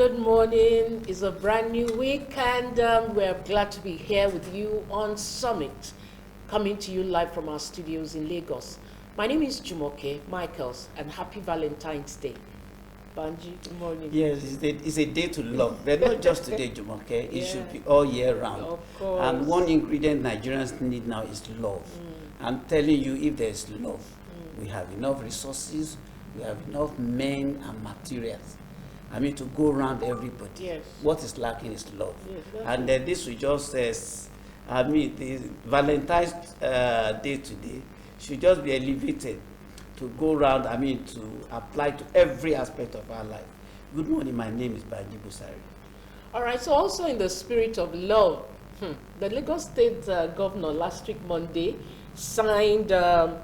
Good morning. It's a brand new week, and we're glad to be here with you on Summit, coming to you live from our studios in Lagos. My name is Jumoke Michaels, and happy Valentine's Day. Banji, good morning. Yes, it's a day to love, but not just today, Jumoke. It should be all year round. Of course. And one ingredient Nigerians need now is love. I'm telling you, if there's love, we have enough resources, we have enough men and materials. I mean, to go around everybody. Yes. What is lacking is love. Yes, and this will just says, I mean, the Valentine's Day today should just be elevated to go around, I mean, to apply to every aspect of our life. Good morning, my name is Banji Busari. All right, so also in the spirit of love, the Lagos State Governor last week, Monday, signed a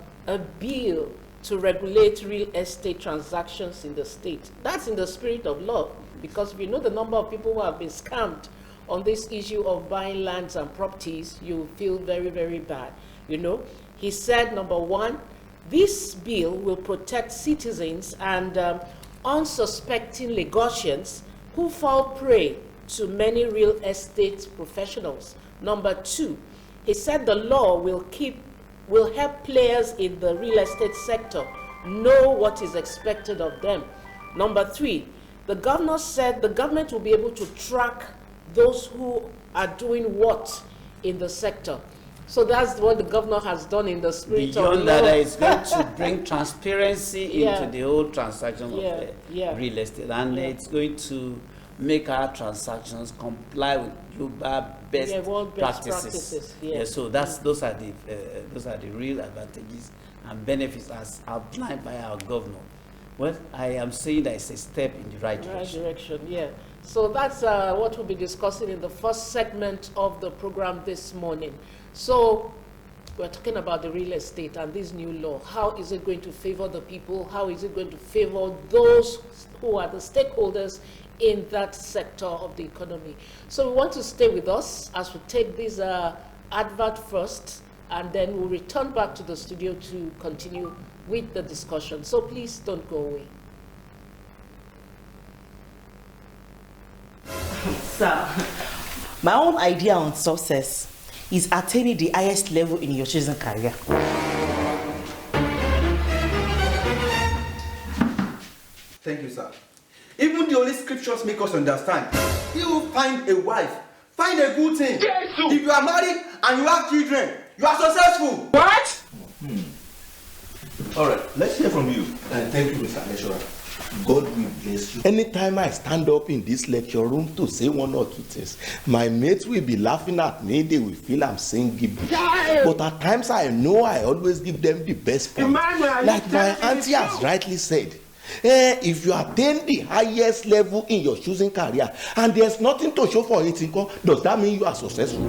bill to regulate real estate transactions in the state. That's in the spirit of love, because we know the number of people who have been scammed on this issue of buying lands and properties. You feel very, very bad. You know, he said, number one, this bill will protect citizens and unsuspecting Lagosians who fall prey to many real estate professionals. Number two, he said the law will help players in the real estate sector know what is expected of them. Number three, the governor said the government will be able to track those who are doing what in the sector. So that's what the governor has done in the spirit of law. Beyond that, it's going to bring transparency into the whole transaction of real estate. And it's going to make our transactions comply with global best practices. So those are the real advantages and benefits as outlined by our governor. Well, I am saying that it's a step in the right direction. So that's what we'll be discussing in the first segment of the program this morning. So we're talking about the real estate and this new law. How is it going to favor the people? How is it going to favor those who are the stakeholders in that sector of the economy? So we want to stay with us as we take this advert first, and then we'll return back to the studio to continue with the discussion. So please don't go away. So, my own idea on success is attaining the highest level in your chosen career. Thank you, sir. Even the Holy Scriptures make us understand. You find a wife, find a good thing. If you are married and you have children, you are successful. What? All right, let's hear from you. Thank you, Mr. Lecturer. God will bless you. Anytime I stand up in this lecture room to say one or two things, my mates will be laughing at me. They will feel I'm saying gibberish. But at times I know I always give them the best point. Like my auntie has rightly said, if you attain the highest level in your choosing career and there's nothing to show for it, does that mean you are successful?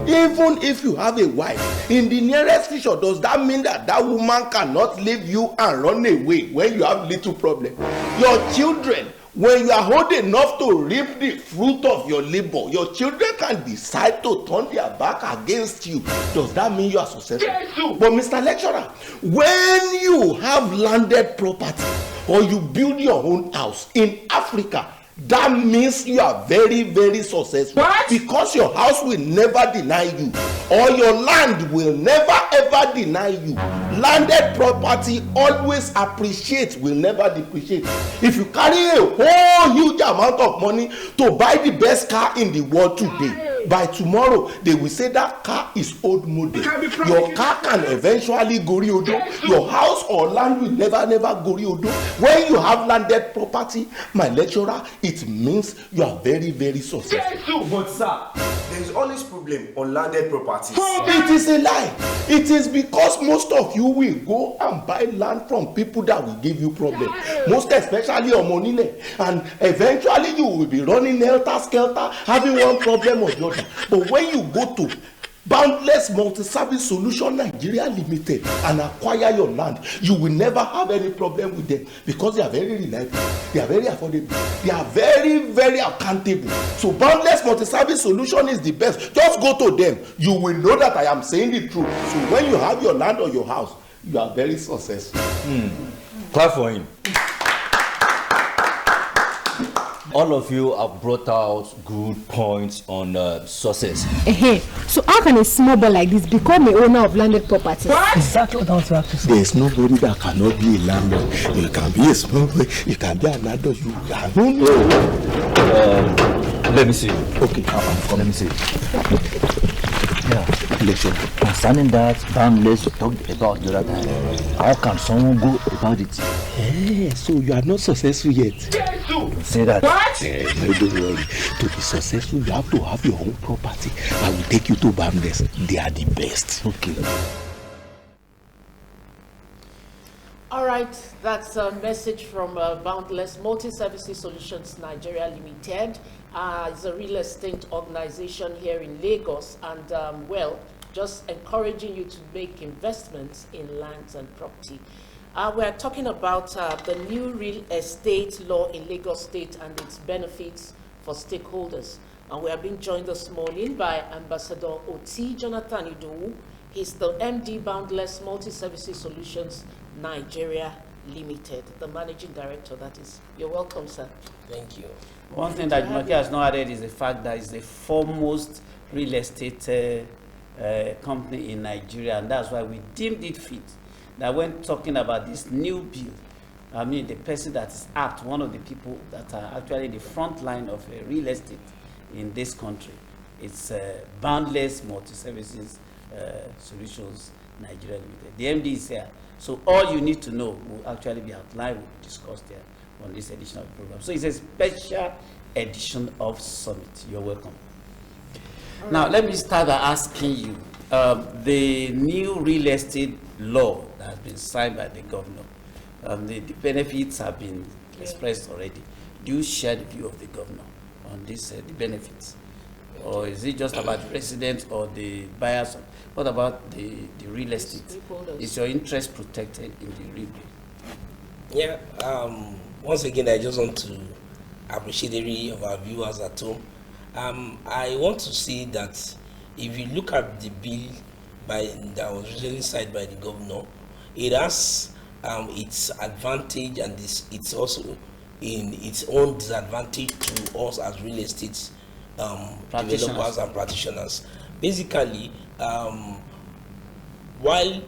Even if you have a wife in the nearest future, does that mean that that woman cannot leave you and run away when you have little problem? Your children, when you are old enough to reap the fruit of your labor, your children can decide to turn their back against you. Does that mean you are successful? But Mr. Lecturer, when you have landed property or you build your own house in Africa, that means you are very, very successful. What? Because your house will never deny you, or your land will never ever deny you. Landed property always appreciates, will never depreciate. If you carry a whole huge amount of money to buy the best car in the world today, by tomorrow they will say that car is old model. Your car can eventually go odo. Your house or land will never go odo. When you have landed property, my lecturer, it means you are very, very successful. But sir, there is always problem on landed properties. It is a lie. It is because most of you will go and buy land from people that will give you problem. Most especially on money, and eventually you will be running helter-skelter, having one problem or the other. But when you go to Boundless Multi-Service Solution Nigeria Limited and acquire your land, you will never have any problem with them, because they are very reliable, they are very affordable, they are very, very accountable. So Boundless Multi-Service Solution is the best. Just go to them. You will know that I am saying the truth. So when you have your land or your house, you are very successful. Clap for him. All of you have brought out good points on success. So how can a small boy like this become a owner of landed property? Exactly what I was about to say. There's nobody that cannot be a landlord. You can be a small boy, you can be an adult, you don't know. Let me see. Okay, let me see. Yeah. Election. Concerning that Boundless you talked about the other time, how can someone go about it? Hey, so you are not successful yet. Don't say that. What? No, don't worry. To be successful, you have to have your own property. I will take you to Boundless. They are the best. Okay. All right, that's a message from Boundless Multi-Services Solutions Nigeria Limited. It's a real estate organization here in Lagos, and well, just encouraging you to make investments in lands and property. We're talking about the new real estate law in Lagos State and its benefits for stakeholders. And we are being joined this morning by Ambassador Oti Jonathan Idowu. He's the MD Boundless Multi-Services Solutions Nigeria Limited, the managing director, that is. You're welcome, sir. Thank you. One thing that Jumoke has not added is the fact that it's the foremost real estate company in Nigeria, and that's why we deemed it fit that when talking about this new bill, I mean, the person that is apt, one of the people that are actually in the front line of real estate in this country, it's Boundless Multi-Services Solutions Nigeria Limited. The MD is here. So all you need to know will actually be outlined, will be discussed here on this edition of the program. So it's a special edition of Summit. You're welcome. Now, let me start by asking you, the new real estate law that has been signed by the governor, the benefits have been expressed already. Do you share the view of the governor on this, the benefits? Or is it just about the residents or the buyers? What about the real estate? Is your interest protected in the real estate? Yeah, once again, I just want to appreciate every of our viewers at home. I want to say that if you look at the bill that was recently signed by the governor, it has its advantage and it's also in its own disadvantage to us as real estate developers and practitioners. Basically, while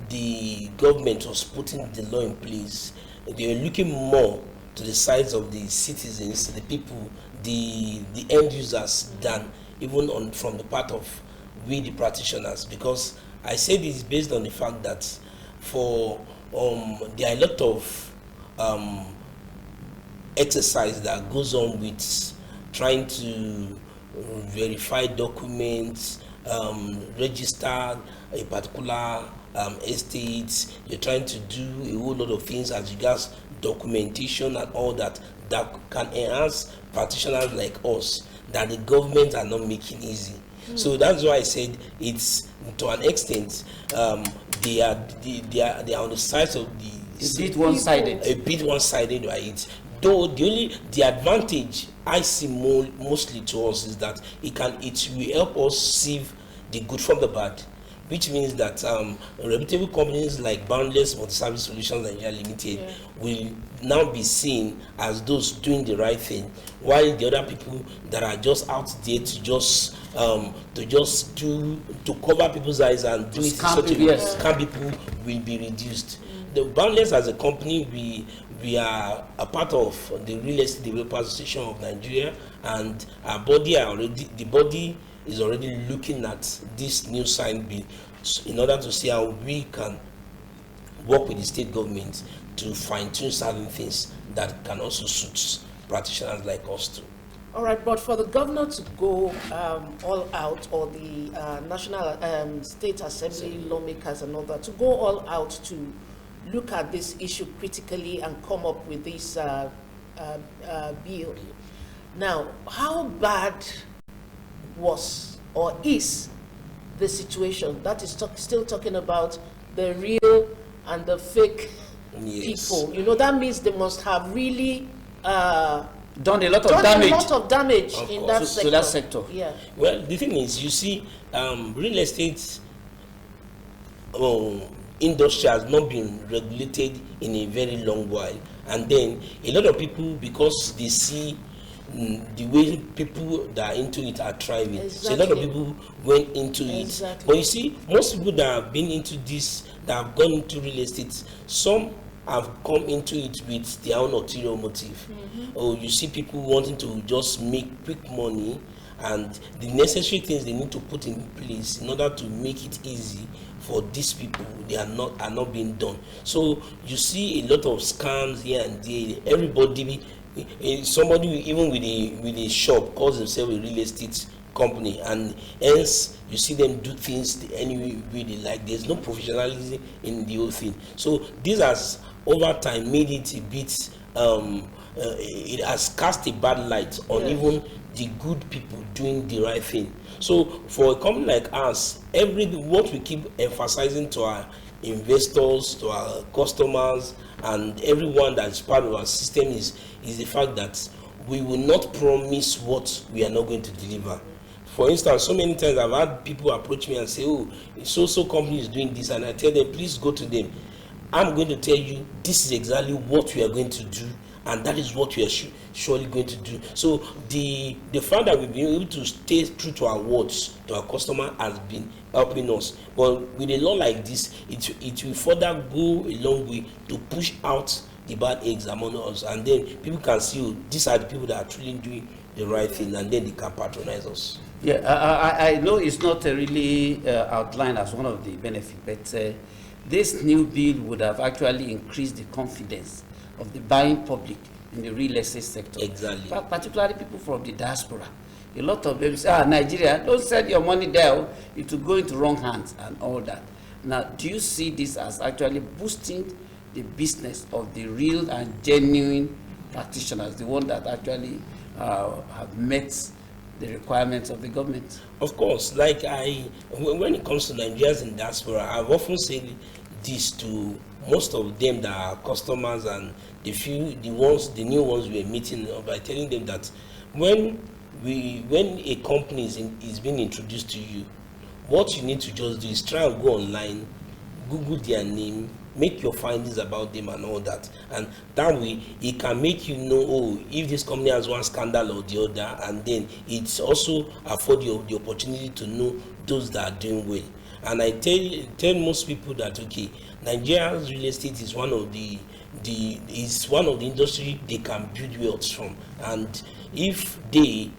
the government was putting the law in place, they were looking more to the sides of the citizens, the people, the end users, than even from the part of we the practitioners. Because I say this based on the fact that for there are a lot of exercise that goes on with trying to verify documents, register a particular estate. You're trying to do a whole lot of things as regards documentation and all that can enhance practitioners like us that the government are not making easy. So that's why I said it's to an extent they are on the side of the a bit one-sided. A bit one-sided, right? Though the advantage I see mostly to us is that it will help us sieve the good from the bad, which means that reputable companies like Boundless Multi-Service Solutions Nigeria Limited will now be seen as those doing the right thing, while the other people that are just out there to cover people's eyes and do it scam people will be reduced. The Boundless as a company, we are a part of the Real Estate Developers Association of Nigeria, and the body is already looking at this new signed bill in order to see how we can work with the state government to fine-tune certain things that can also suit practitioners like us too. All right, but for the governor to go all out, or the National State Assembly lawmakers and all that, to go all out to look at this issue critically and come up with this bill. Now, how bad was or is the situation? That is still talking about the real and the fake people. You know, that means they must have really done a lot of damage in that sector. To that sector. Yeah. Well, the thing is, you see, real estate industry has not been regulated in a very long while, and then a lot of people, because they see the way people that are into it are thriving. Exactly. So a lot of people went into it. But you see, most people that have been into this, that have gone into real estate, some have come into it with their own ulterior motive. Or you see people wanting to just make quick money, and the necessary things they need to put in place in order to make it easy for these people, they are not being done. So you see a lot of scams here and there. Everybody, somebody even with a shop calls himself a real estate company, and hence you see them do things any way they like. There's no professionalism in the whole thing. So this has over time made it a bit it has cast a bad light on even the good people doing the right thing. So for a company like us, what we keep emphasizing to our investors, to our customers, and everyone that is part of our system is the fact that we will not promise what we are not going to deliver. For instance, so many times I've had people approach me and say, oh, so company is doing this, and I tell them, please go to them. I'm going to tell you this is exactly what we are going to do, and that is what we are surely going to do. So the fact that we've been able to stay true to our words to our customer has been helping us. But with a law like this, it will further go a long way to push out the bad eggs among us, and then people can see, oh, these are the people that are truly doing the right thing, and then they can patronize us. Yeah, I know it's not really outlined as one of the benefits, but this new bill would have actually increased the confidence of the buying public in the real estate sector. Exactly. Particularly people from the diaspora. A lot of them say, Nigeria, don't send your money there, it will go into wrong hands and all that. Now, do you see this as actually boosting the business of the real and genuine practitioners, the one that actually have met the requirements of the government? Of course, like when it comes to Nigerians in diaspora, I've often said this to most of them that are customers and the new ones we're meeting by telling them that when a company is being introduced to you, what you need to just do is try and go online, Google their name, make your findings about them and all that, and that way it can make you know, oh, if this company has one scandal or the other, and then it's also afford you the opportunity to know those that are doing well. And I tell most people that, okay, Nigeria's real estate is one of the industry they can build wealth from, and if the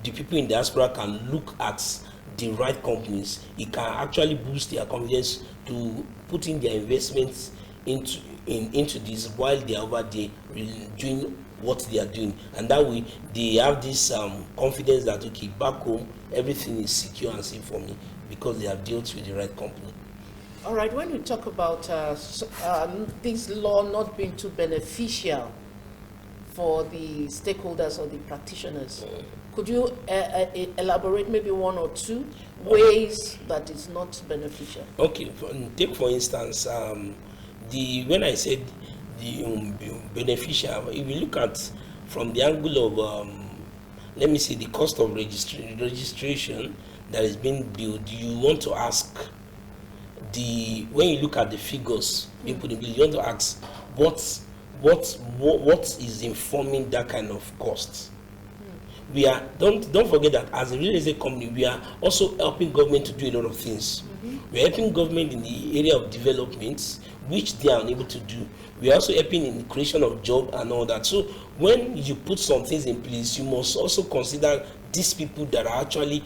people in diaspora can look at the right companies, it can actually boost their confidence to put in their investments into this while they are over there doing what they are doing, and that way they have this confidence that, okay, back home everything is secure and safe for me because they have dealt with the right company. All right, when we talk about this law not being too beneficial for the stakeholders or the practitioners, could you elaborate maybe one or two ways that is not beneficial? Okay, take for instance, when I said the beneficial, if you look at from the angle of, let me say, the cost of registration that is being built, you want to ask when you look at the figures being put in bill, you want to ask what is informing that kind of cost. We are don't forget that as a real estate company, we are also helping government to do a lot of things. We are helping government in the area of development, which they are unable to do. We are also helping in the creation of job and all that. So when you put some things in place, you must also consider these people that are actually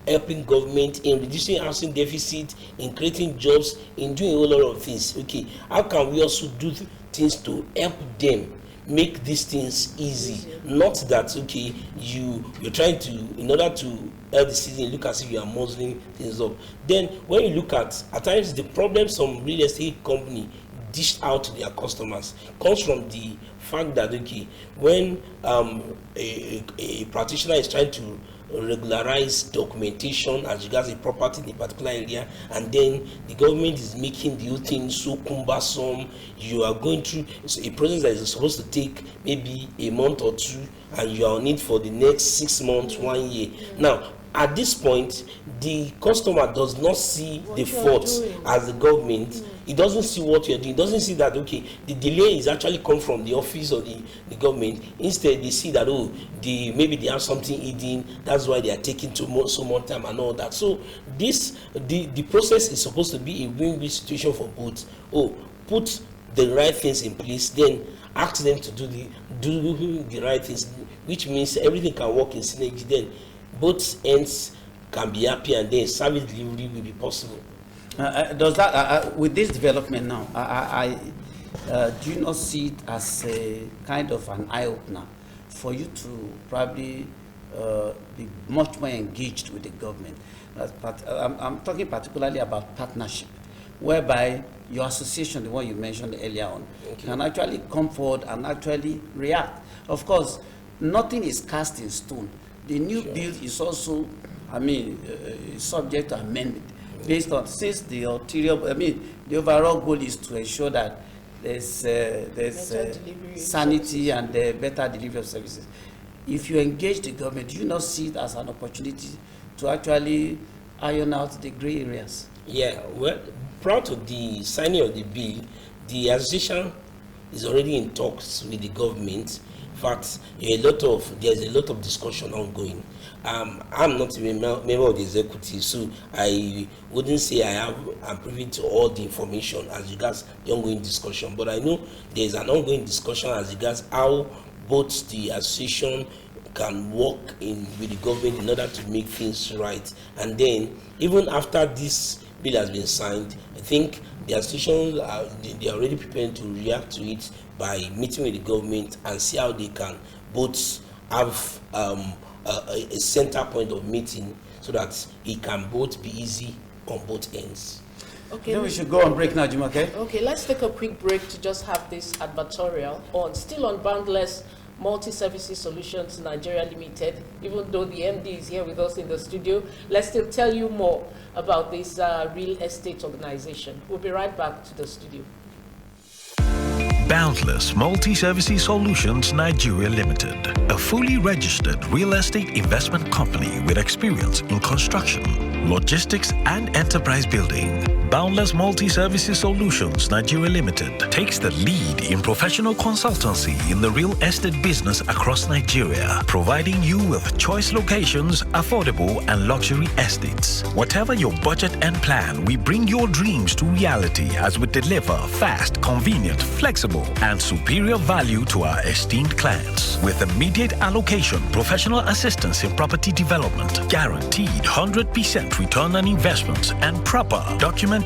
helping government in reducing housing deficit, in creating jobs, in doing a whole lot of things. Okay, how can we also do things to help them make these things easy? Not that, okay, you're trying to, in order to help the citizen, look as if you are muzzling things up. Then when you look at times the problem some real estate company dish out to their customers comes from the fact that, okay, when a practitioner is trying to regularize documentation as regards a property in a particular area, and then the government is making the whole thing so cumbersome, you are going through a process that is supposed to take maybe a month or two, and you are on it for the next 6 months, 1 year. Now, at this point, the customer does not see the fault as the government he doesn't see what you're doing. He doesn't see that, okay, the delay is actually come from the office or the government. Instead, they see that, oh, maybe they have something hidden, that's why they are taking so much time and all that. So the process is supposed to be a win-win situation for both. Oh, put the right things in place, then ask them to do the right things, which means everything can work in synergy. Then both ends can be happy, and then service delivery will be possible. Does that with this development now? Do you not see it as a kind of an eye opener for you to probably be much more engaged with the government? I'm talking particularly about partnership, whereby your association, the one you mentioned earlier on, can actually come forward and actually react. Of course, nothing is cast in stone. The new bill is also, subject to amendment based on, since the overall goal is to ensure that there's sanity and better delivery of services. If you engage the government, do you not see it as an opportunity to actually iron out the gray areas? Yeah, well, prior to the signing of the bill, the association is already in talks with the government. In fact, there's a lot of discussion ongoing. I'm not a member of the executive, so I wouldn't say I'm privy to all the information as regards the ongoing discussion. But I know there's an ongoing discussion as regards how both the association can work with the government in order to make things right. And then, even after this bill has been signed, I think the associations they are already prepared to react to it by meeting with the government and see how they can both have a center point of meeting so that it can both be easy on both ends. Okay. Then we should go on break now, Jim, okay? Okay, let's take a quick break to just have this advertorial still on Boundless Multi-Services Solutions Nigeria Limited. Even though the MD is here with us in the studio, let's still tell you more about this real estate organization. We'll be right back to the studio. Boundless Multi-Services Solutions Nigeria Limited, a fully registered real estate investment company with experience in construction, logistics, and enterprise building. Boundless Multi-Services Solutions Nigeria Limited takes the lead in professional consultancy in the real estate business across Nigeria, providing you with choice locations, affordable and luxury estates. Whatever your budget and plan, we bring your dreams to reality as we deliver fast, convenient, flexible, and superior value to our esteemed clients. With immediate allocation, professional assistance in property development, guaranteed 100% return on investments, and proper documentation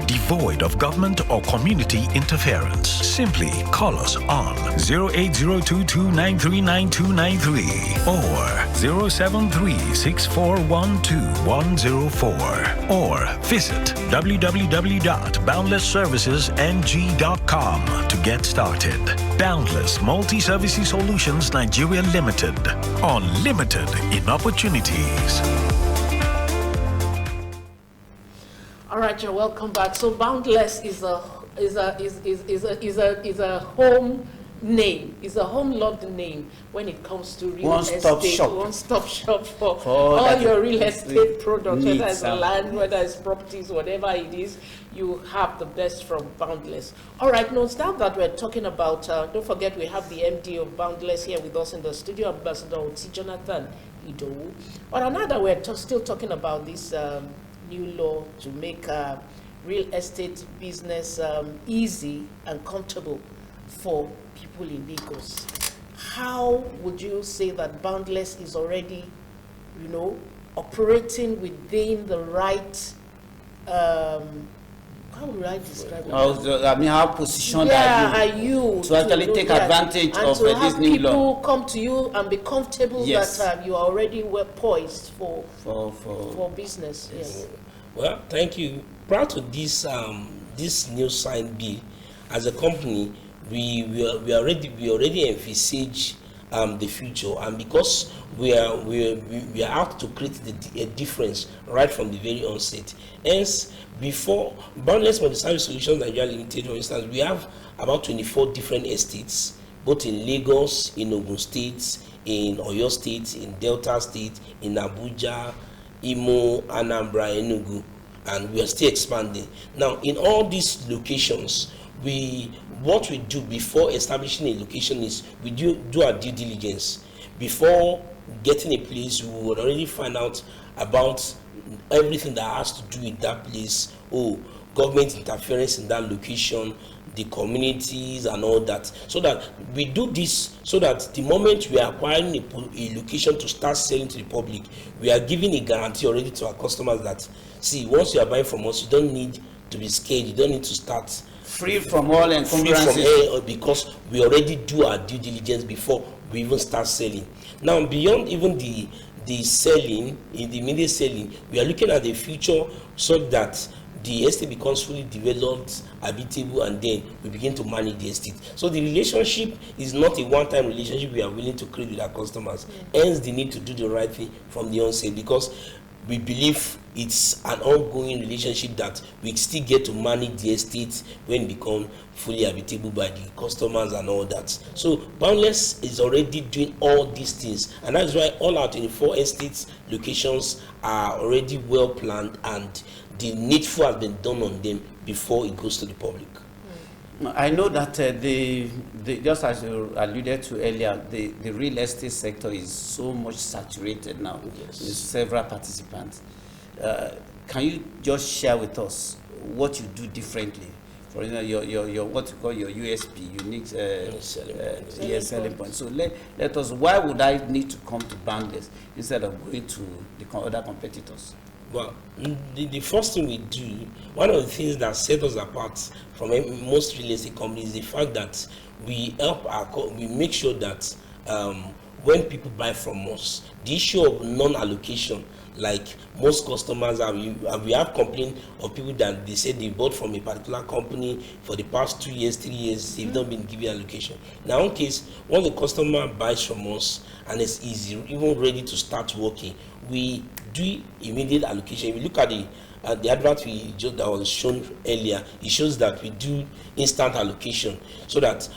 devoid of government or community interference. Simply call us on 08022939293 or 07364121104 or visit www.boundlessservicesng.com to get started. Boundless Multi-Services Solutions Nigeria Limited. Unlimited in opportunities. All right, you're welcome back. So Boundless is a home name, is a home loved name when it comes to real estate. One-stop shop for all your real estate products, whether it's land, whether it's properties, whatever it is, you have the best from Boundless. All right, now that we're talking about, don't forget we have the MD of Boundless here with us in the studio, Ambassador Oti Jonathan Idowu. But another, we're still talking about this new law to make real estate business easy and comfortable for people in Lagos. How would you say that Boundless is already, operating within the right, how would I describe it? How positioned are you to actually take advantage of this new law? People come to you and be comfortable that you are already well poised for business. Yes. Well, thank you. Prior to this this new signed bill, as a company, we already envisage the future, and because we are out to create a difference right from the very onset. Hence, before Boundless Multi-Service Solutions Nigeria Limited, for instance, we have about 24 different estates, both in Lagos, in Ogun State, in Oyo State, in Delta State, in Abuja, Imo, Anambra, Enugu. and we are still expanding. Now, in all these locations, what we do before establishing a location is we do our due diligence. Before getting a place, we would already find out about everything that has to do with that place. Government interference in that location, the communities and all that, so that we do this so that the moment we are acquiring a location to start selling to the public, we are giving a guarantee already to our customers that, see, once you are buying from us, you don't need to be scared, you don't need to start free from all encumbrances, because we already do our due diligence before we even start selling. Now, beyond even the selling, in the immediate selling, we are looking at the future so that the estate becomes fully developed, habitable, and then we begin to manage the estate. So the relationship is not a one-time relationship we are willing to create with our customers. Hence the need to do the right thing from the onset, because we believe it's an ongoing relationship that we still get to manage the estate when it becomes fully habitable by the customers and all that. So Boundless is already doing all these things, and that's why all our 24 estates locations are already well planned, and the needful has been done on them before it goes to the public. I know that just as you alluded to earlier, the real estate sector is so much saturated now. Yes. With several participants. Can you just share with us what you do differently? For example, your what you call your USP, unique selling point. So let us. Why would I need to come to Boundless instead of going to the other competitors? Well, the first thing we do, one of the things that set us apart from most real estate companies is the fact that we make sure that when people buy from us, the issue of non-allocation, like most customers we have complained of people that they said they bought from a particular company for the past 2 years, 3 years, they've not been given allocation. In our own case, once the customer buys from us and is even ready to start working, we do immediate allocation. If you look at the advert that was shown earlier, it shows that we do instant allocation so that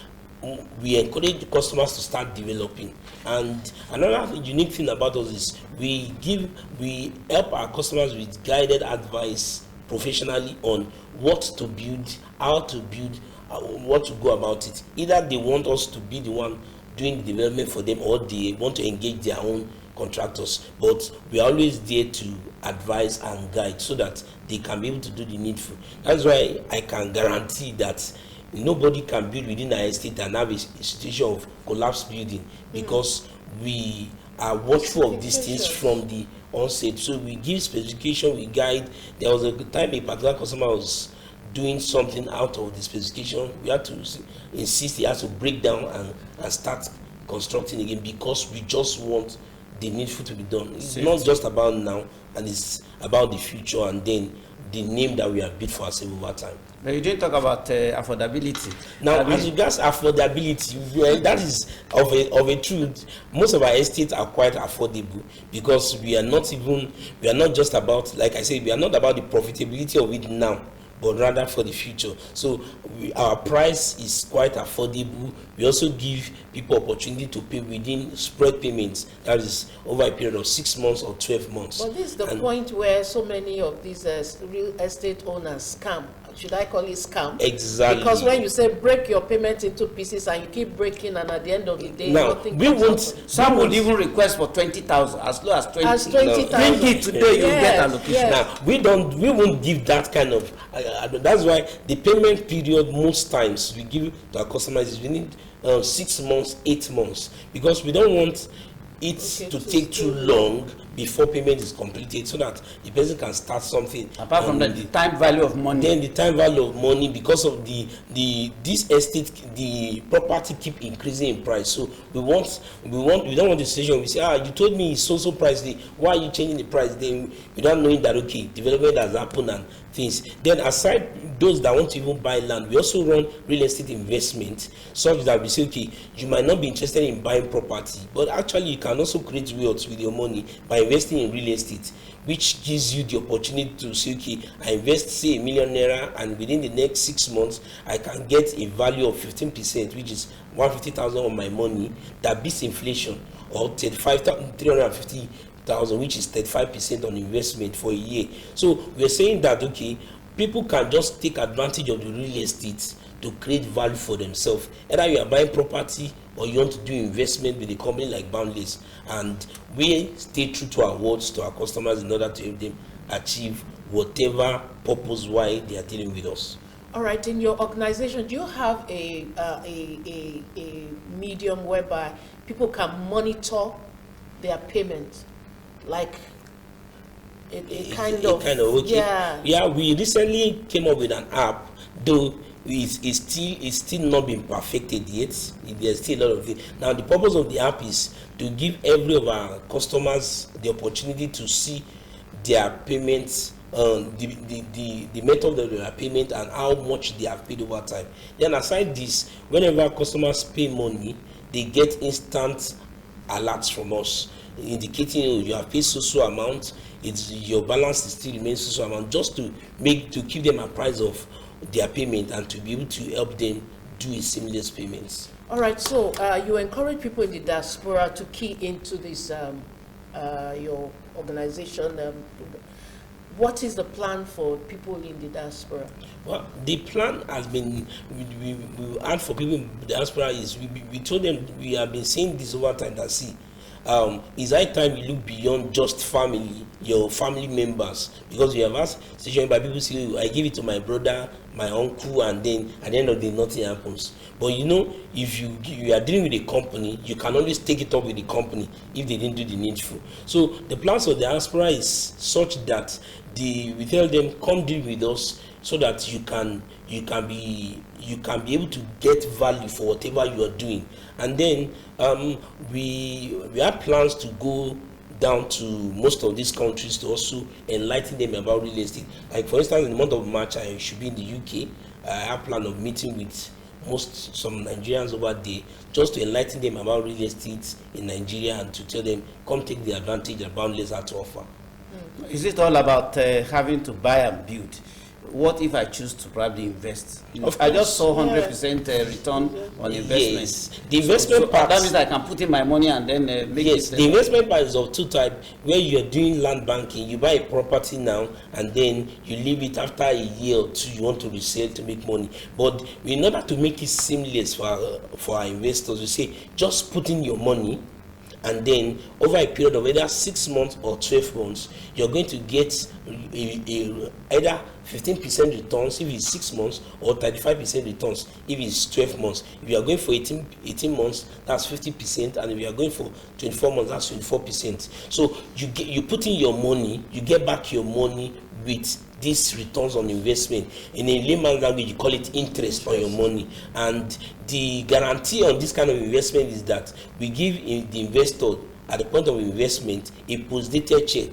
we encourage the customers to start developing. And another unique thing about us is we help our customers with guided advice professionally on what to build, how to build, what to go about it. Either they want us to be the one doing the development for them, or they want to engage their own contractors, but we are always there to advise and guide so that they can be able to do the needful. That's why I can guarantee that nobody can build within our estate and have a situation of collapsed building, because we are watchful of these things from the onset. So we give specification, we guide. There was a time a particular customer was doing something out of the specification. We had to insist he has to break down and start constructing again, because we just want the needful to be done. It's not just about now, and it's about the future, and then the name that we have built for ourselves over time. But you didn't talk about affordability. Now, as regards affordability, that is of a truth. Most of our estates are quite affordable, because we are not just about, like I said, we are not about the profitability of it now, but rather for the future. So our price is quite affordable. We also give people opportunity to pay within spread payments, that is over a period of 6 months or 12 months. But this is the point where so many of these real estate owners scam. Should I call it scam? Exactly. Because when you say break your payment into pieces and you keep breaking, and at the end of the day, now, nothing comes out. Some would even request for 20,000, as low as 20. As 20,000. Bring it today, you get allocation. Yes. Now, we won't give that kind of. That's why the payment period most times we give to our customers is within 6 months, 8 months, because we don't want it to take too long before payment is completed, so that the person can start something. Apart from the time value of money. Then the time value of money, because of this estate, the property keep increasing in price. So we don't want the situation. We say, you told me it's so pricey. Why are you changing the price? Then without knowing that, okay, development has happened and things. Then aside those that want to even buy land, we also run real estate investment, such that we say, okay, you might not be interested in buying property, but actually you can also create wealth with your money by investing in real estate, which gives you the opportunity to say, okay, I invest, say, £1 million, and within the next 6 months, I can get a value of 15%, which is 150,000 of my money, that beats inflation, or 350 100,000, which is 35% on investment for a year. So we're saying that, okay, people can just take advantage of the real estate to create value for themselves. Either you are buying property or you want to do investment with a company like Boundless, and we stay true to our words to our customers in order to help them achieve whatever purpose why they are dealing with us. All right, in your organization, do you have a medium whereby people can monitor their payment, like a kind of okay. Yeah, we recently came up with an app, though it's still not been perfected yet. There's still a lot of it. Now the purpose of the app is to give every of our customers the opportunity to see their payments, the method of their payment and how much they have paid over time. Then aside this, whenever customers pay money, they get instant alerts from us indicating you have paid so amount, your balance still remains so amount, just to keep them apprised of their payment and to be able to help them do a seamless payments. All right, so you encourage people in the diaspora to key into this your organization. What is the plan for people in the diaspora? Well, the plan has been, we add for people in the diaspora is, we told them, we have been saying this over time, that see, it's high time you look beyond just family, your family members, because we have asked situation by people say, I give it to my brother, my uncle, and then at the end of the day nothing happens. But you know, if you are dealing with a company, you can always take it up with the company if they didn't do the needful. So the plans of the diaspora is such that we tell them, come deal with us, so that you can be able to get value for whatever you are doing. And then we have plans to go down to most of these countries to also enlighten them about real estate. Like for instance, in the month of March, I should be in the UK. I have plan of meeting with some Nigerians over there, just to enlighten them about real estate in Nigeria and to tell them, come take the advantage that Boundless has to offer. Is it all about having to buy and build? What if I choose to probably invest? I just saw 100% return on investment. Yes, the investment part. That means I can put in my money and then make it. The investment part is of two types. Where you are doing land banking, you buy a property now and then you leave it after a year or two. You want to resell to make money. But in order to make it seamless for our investors, we say just put in your money, and then over a period of either 6 months or 12 months, you're going to get either 15% returns if it's 6 months, or 35% returns if it's 12 months. If you are going for 18 months, that's 50%, and if you are going for 24 months, that's 24%. So you put in your money, you get back your money with these returns on investment. In a layman's language, you call it interest on your money. And the guarantee on this kind of investment is that we give the investor, at the point of investment, a post-dated check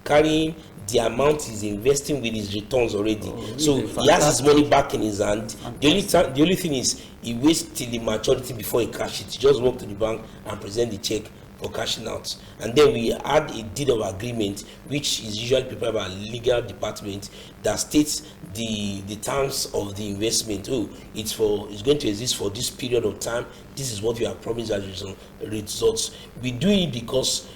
carrying the amount he's investing with his returns already. So he has his money back in his hand. The only thing is he waits till the maturity before he cash it. He just walk to the bank and present the check for cashing out. And then we add a deed of agreement, which is usually prepared by a legal department, that states the terms of the investment. It's going to exist for this period of time. This is what we have promised as results. We do it because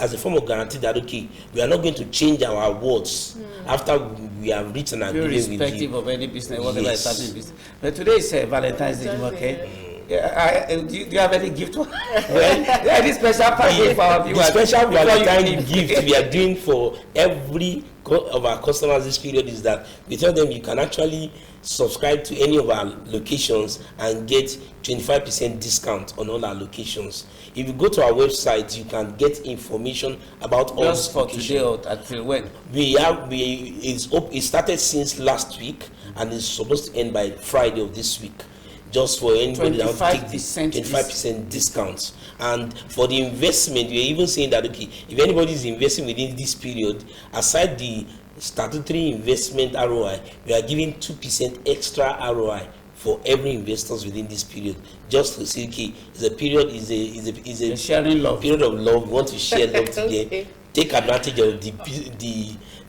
as a form of guarantee that, okay, we are not going to change our words after we have reached an agreement with you. Irrespective of any business, whatever is happening business. But today is Valentine's Day, okay? Do you have any gift? Any special package for our viewers? The special Valentine's gift we are doing for every of our customers this period is that we tell them you can actually subscribe to any of our locations and get 25% discount on all our locations. If you go to our website, you can get information about all just for today or until when? It started since last week and it's supposed to end by Friday of this week. Just for anybody that will take the 25% discounts. And for the investment, we are even saying that, okay, if anybody is investing within this period, aside the statutory investment ROI, we are giving 2% extra ROI for every investors within this period. Just to say, okay, is a sharing love, period of love. We want to share love together. Take advantage of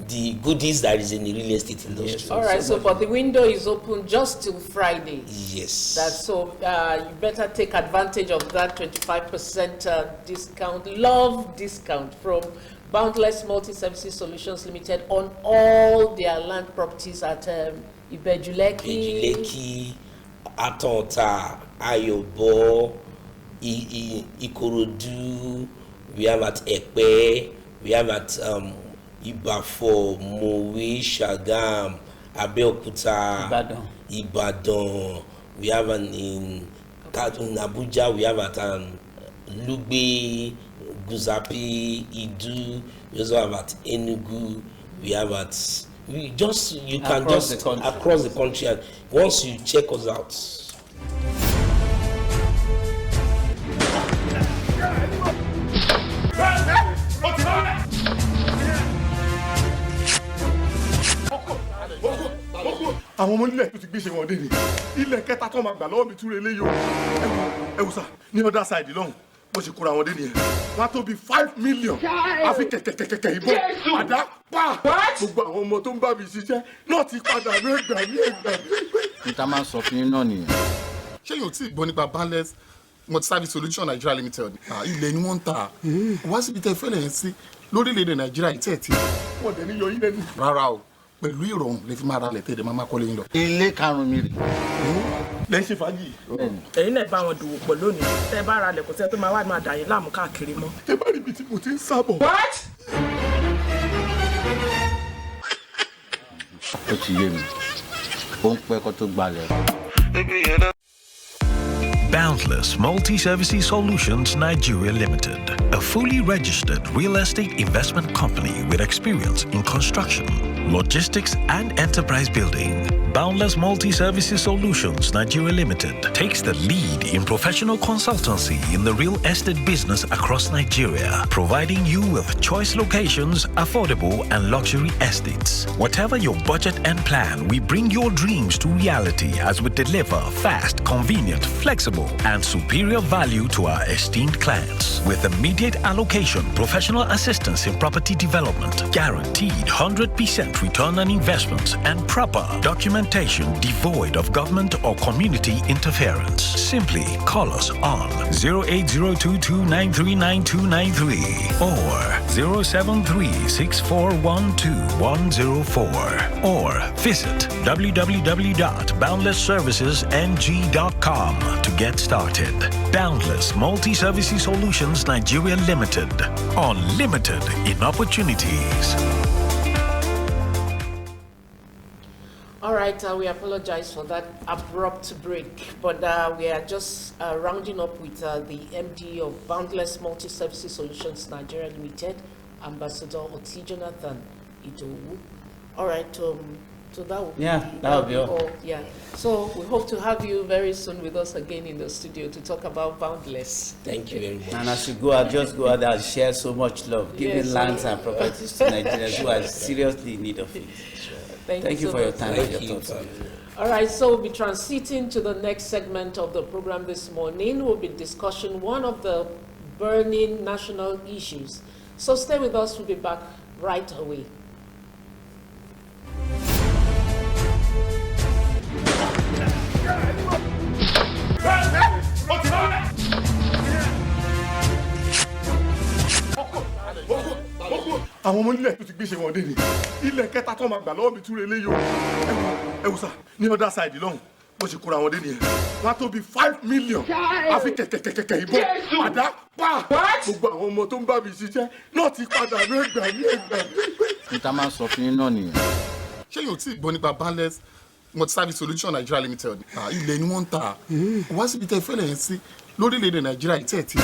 the goodies that is in the real estate industry. Yes. All right, so but the window is open just till Friday. Yes. That's so you better take advantage of that 25% discount, love discount from Boundless Multi-Services Solutions Limited on all their land properties at Ibejuleki, Atonta, Ayobo, Ikorodu, we have at Ekpe, we have at Ibafo, Mowe, Shagam, Abeokuta, Ibadan, we have in Abuja, we have at Lugbe, Guzapi, Idu, we also have at Enugu, we have at you can across the country, and once you check us out. àwọn ọmọ nílẹ̀ tó ti gbé ṣe wọn dé ni ilẹ̀ kẹta tó máa gbà lọ́wọ́ mi túre léyò ẹ̀wù sà ní other side lọ́hùn bó ṣe kóra wọn dé nìyẹn wọ́n á tó bí 5 million àfi kẹ̀kẹ̀kẹ̀kẹ̀ ìbọn àdá pa gbogbo àwọn ọmọ tó ń bá mi ṣiṣẹ́ náà ti padà ní ẹgbà ní ẹgbà. níta máa ń sọ fún yín náà nìyẹn. ṣé yóò tí ì gbọ́ nípa Boundless Multi-Service Solutions Nigeria Limited ilẹ̀ ni wọ́n ń ta wá síbi tẹ́ fẹ́lẹ̀ yẹn sí lórílẹ̀‐èdè Nàìjíríà ìtẹ́ẹ̀tì. wọ́n dẹ̀ ní yọ yín lẹ́nu. rárá o pẹ̀lú ìrọ̀rùn lè fi máa ra lẹ̀tẹ̀ dẹ̀ máa kọ́lé yín lọ. ilé karùn-ún mi rè. lẹ́yìn ṣe fàájì. ẹ̀yin náà bá wọn dòwò pọ̀ lónìí tẹ́ bá ra lẹ̀kùn tẹ́ tó máa wá máa dà yín láàmú káàkiri mọ́. tẹ́ bá rí ibi tí mo ti ń sábọ̀. what. ó ti yé mi ó ń pẹ́ kó tó gbalẹ̀. Boundless Multi-Services Solutions Nigeria Limited, a fully registered real estate investment company with experience in construction, logistics, and enterprise building. Boundless Multi-Services Solutions Nigeria Limited takes the lead in professional consultancy in the real estate business across Nigeria, providing you with choice locations, affordable and luxury estates. Whatever your budget and plan, we bring your dreams to reality as we deliver fast, convenient, flexible, and superior value to our esteemed clients. With immediate allocation, professional assistance in property development, guaranteed 100% return on investments, and proper documentation devoid of government or community interference. Simply call us on 08022939293 or 07364121104 or visit www.boundlessservicesng.com to get started. Boundless Multi-Services Solutions Nigeria Limited. Unlimited in opportunities. All right, we apologize for that abrupt break, but we are just rounding up with the MD of Boundless Multi-Services Solutions Nigeria Limited, Ambassador Oti Jonathan Idowu. All right, so that will be all. Yeah. So we hope to have you very soon with us again in the studio to talk about Boundless. Thank you very much. And as you go out, just go out there and share so much love, giving lands and properties to Nigerians who are seriously in need of it. Thank you for your time and your thoughts. All right, so we'll be transiting to the next segment of the program this morning. We'll be discussing one of the burning national issues. So stay with us, we'll be back right away. àwọn ọmọ nílẹ̀ tó ti gbé ṣe wọn dé ni ilẹ̀ kẹta tó máa gbà lọ́wọ́ mi túre léyò ẹ̀wù sà ní other side lọ́hùn bó ṣe kóra wọn dé nìyẹn wọ́n á tó bí 5 million àfi kẹ̀kẹ̀kẹ̀kẹ̀ ìbọn àdá pa gbogbo àwọn ọmọ tó ń bá mi ṣiṣẹ́ náà ti padà ní ẹgbà ní ẹgbà. níta máa ń sọ fún yín náà nìyẹn. ṣé yóò tí ì gbọ́ nípa Boundless Multi-Service Solutions Nigeria Limited ilẹ̀ ni wọ́n ń ta wá síbi tẹ́ fẹ́lẹ̀ yẹn sí lórílẹ̀‐èdè Nàìjíríà ìtẹ́ẹ̀tì.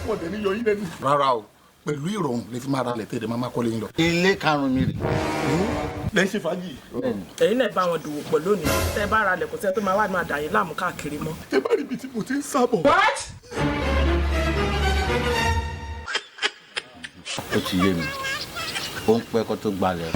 wọ́n dẹ̀ ní yọ yín lẹ́nu. rárá o pẹ̀lú ìrọ̀rùn lè fi máa ra lẹ̀tẹ̀ dẹ̀ máa kọ́lé yín lọ. ilé karùn-ún mi rè. lẹ́yìn ṣe fàájì. ẹ̀yin náà bá wọn dòwò pọ̀ lónìí tẹ́ bá ra lẹ̀kùn tẹ́ tó máa wá máa dà yín láàmú káàkiri mọ́. tẹ́ bá rí ibi tí mo ti ń sábọ̀. what. ó ti yé mi ó ń pẹ́ kó tó gbalẹ̀.